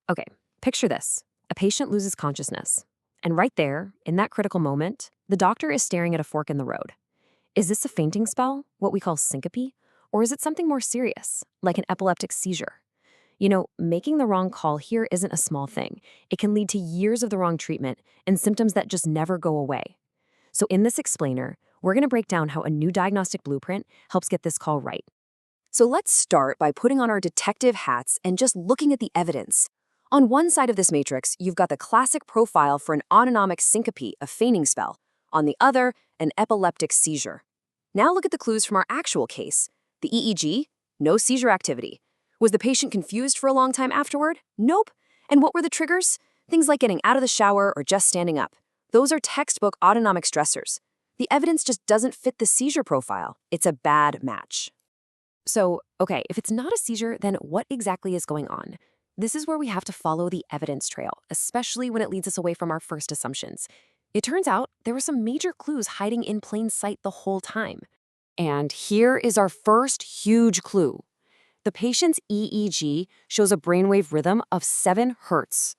Okay, picture this. A patient loses consciousness. And right there, in that critical moment, the doctor is staring at a fork in the road. Is this a fainting spell, what we call syncope? Or is it something more serious, like an epileptic seizure? Making the wrong call here isn't a small thing. It can lead to years of the wrong treatment and symptoms that just never go away. So in this explainer, we're going to break down how a new diagnostic blueprint helps get this call right. So let's start by putting on our detective hats and just looking at the evidence. On one side of this matrix, you've got the classic profile for an autonomic syncope, a fainting spell. On the other, an epileptic seizure. Now look at the clues from our actual case. The EEG, no seizure activity. Was the patient confused for a long time afterward? Nope. And what were the triggers? Things like getting out of the shower or just standing up. Those are textbook autonomic stressors. The evidence just doesn't fit the seizure profile. It's a bad match. So, okay, if it's not a seizure, then what exactly is going on? This is where we have to follow the evidence trail, especially when it leads us away from our first assumptions. It turns out there were some major clues hiding in plain sight the whole time. And here is our first huge clue. The patient's EEG shows a brainwave rhythm of 7 hertz.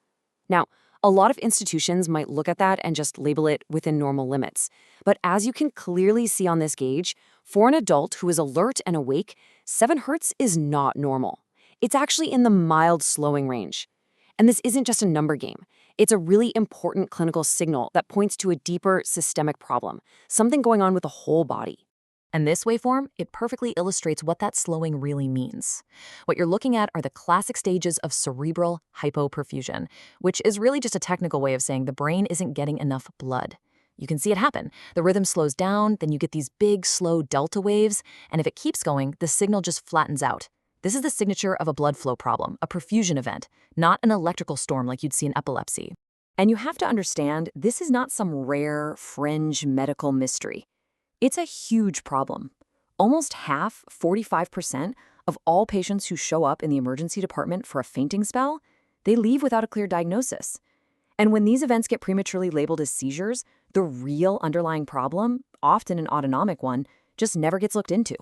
Now, a lot of institutions might look at that and just label it within normal limits. But as you can clearly see on this gauge, for an adult who is alert and awake, 7 hertz is not normal. It's actually in the mild slowing range. And this isn't just a number game. It's a really important clinical signal that points to a deeper systemic problem, something going on with the whole body. And this waveform, it perfectly illustrates what that slowing really means. What you're looking at are the classic stages of cerebral hypoperfusion, which is really just a technical way of saying the brain isn't getting enough blood. You can see it happen. The rhythm slows down, then you get these big, slow delta waves, and if it keeps going, the signal just flattens out. This is the signature of a blood flow problem, a perfusion event, not an electrical storm like you'd see in epilepsy. And you have to understand, this is not some rare, fringe medical mystery. It's a huge problem. Almost half, 45%, of all patients who show up in the emergency department for a fainting spell, they leave without a clear diagnosis. And when these events get prematurely labeled as seizures, the real underlying problem, often an autonomic one, just never gets looked into.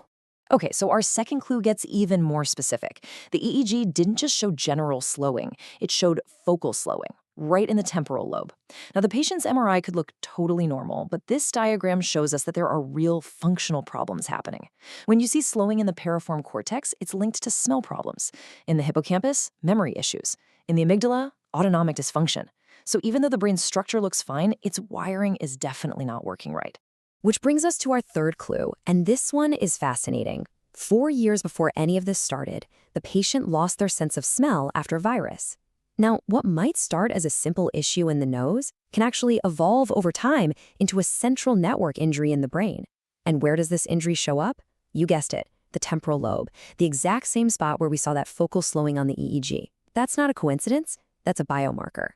Okay, so our second clue gets even more specific. The EEG didn't just show general slowing, it showed focal slowing, right in the temporal lobe. Now, the patient's MRI could look totally normal, but this diagram shows us that there are real functional problems happening. When you see slowing in the piriform cortex, it's linked to smell problems. In the hippocampus, memory issues. In the amygdala, autonomic dysfunction. So even though the brain's structure looks fine, its wiring is definitely not working right. Which brings us to our third clue, and this one is fascinating. 4 years before any of this started, the patient lost their sense of smell after virus. Now, what might start as a simple issue in the nose can actually evolve over time into a central network injury in the brain. And where does this injury show up? You guessed it, the temporal lobe, the exact same spot where we saw that focal slowing on the EEG. That's not a coincidence, that's a biomarker.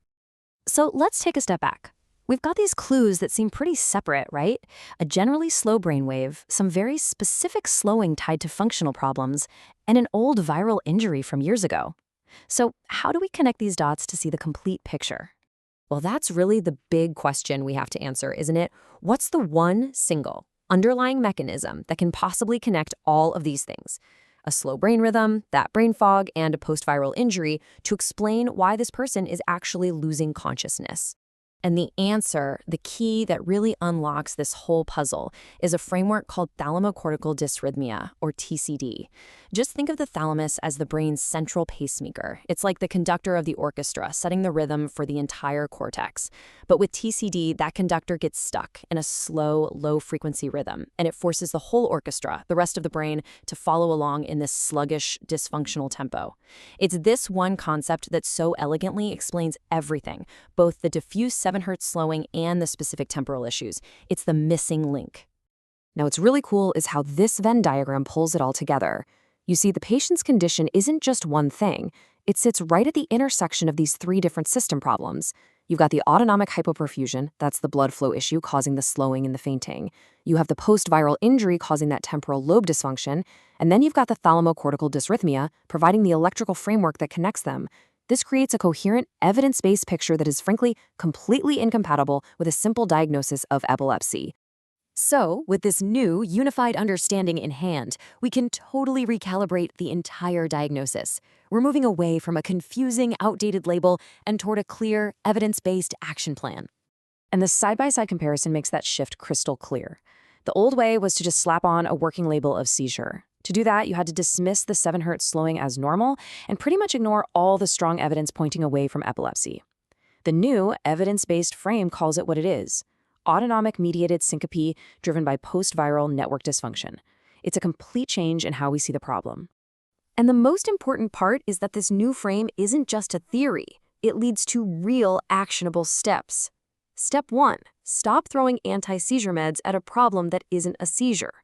So let's take a step back. We've got these clues that seem pretty separate, right? A generally slow brainwave, some very specific slowing tied to functional problems, and an old viral injury from years ago. So how do we connect these dots to see the complete picture? Well, that's really the big question we have to answer, isn't it? What's the one single underlying mechanism that can possibly connect all of these things? A slow brain rhythm, that brain fog, and a post-viral injury to explain why this person is actually losing consciousness. And the answer, the key that really unlocks this whole puzzle, is a framework called thalamocortical dysrhythmia, or TCD. Just think of the thalamus as the brain's central pacemaker. It's like the conductor of the orchestra, setting the rhythm for the entire cortex. But with TCD, that conductor gets stuck in a slow, low-frequency rhythm, and it forces the whole orchestra, the rest of the brain, to follow along in this sluggish, dysfunctional tempo. It's this one concept that so elegantly explains everything, both the diffuse 7 hertz slowing and the specific temporal issues. It's the missing link. Now, what's really cool is how this Venn diagram pulls it all together. You see, the patient's condition isn't just one thing. It sits right at the intersection of these 3 different system problems. You've got the autonomic hypoperfusion, that's the blood flow issue causing the slowing and the fainting. You have the post-viral injury causing that temporal lobe dysfunction. And then you've got the thalamocortical dysrhythmia, providing the electrical framework that connects them. This creates a coherent, evidence-based picture that is frankly completely incompatible with a simple diagnosis of epilepsy. So, with this new, unified understanding in hand, we can totally recalibrate the entire diagnosis. We're moving away from a confusing, outdated label and toward a clear, evidence-based action plan. And the side-by-side comparison makes that shift crystal clear. The old way was to just slap on a working label of seizure. To do that, you had to dismiss the 7 hertz slowing as normal and pretty much ignore all the strong evidence pointing away from epilepsy. The new, evidence-based frame calls it what it is: autonomic-mediated syncope driven by post-viral network dysfunction. It's a complete change in how we see the problem. And the most important part is that this new frame isn't just a theory. It leads to real, actionable steps. Step 1, stop throwing anti-seizure meds at a problem that isn't a seizure.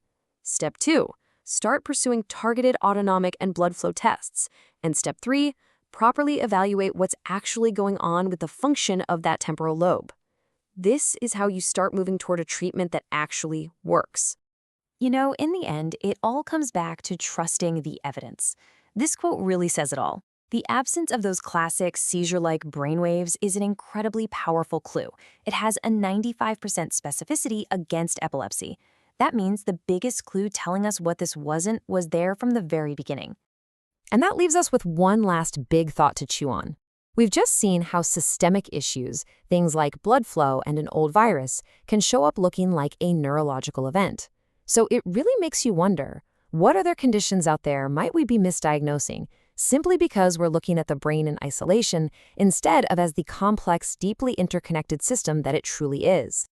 Step 2, start pursuing targeted autonomic and blood flow tests. And step 3, properly evaluate what's actually going on with the function of that temporal lobe. This is how you start moving toward a treatment that actually works. You know, in the end, it all comes back to trusting the evidence. This quote really says it all. The absence of those classic seizure-like brainwaves is an incredibly powerful clue. It has a 95% specificity against epilepsy. That means the biggest clue telling us what this wasn't was there from the very beginning. And that leaves us with one last big thought to chew on. We've just seen how systemic issues, things like blood flow and an old virus, can show up looking like a neurological event. So it really makes you wonder, what other conditions out there might we be misdiagnosing, simply because we're looking at the brain in isolation instead of as the complex, deeply interconnected system that it truly is?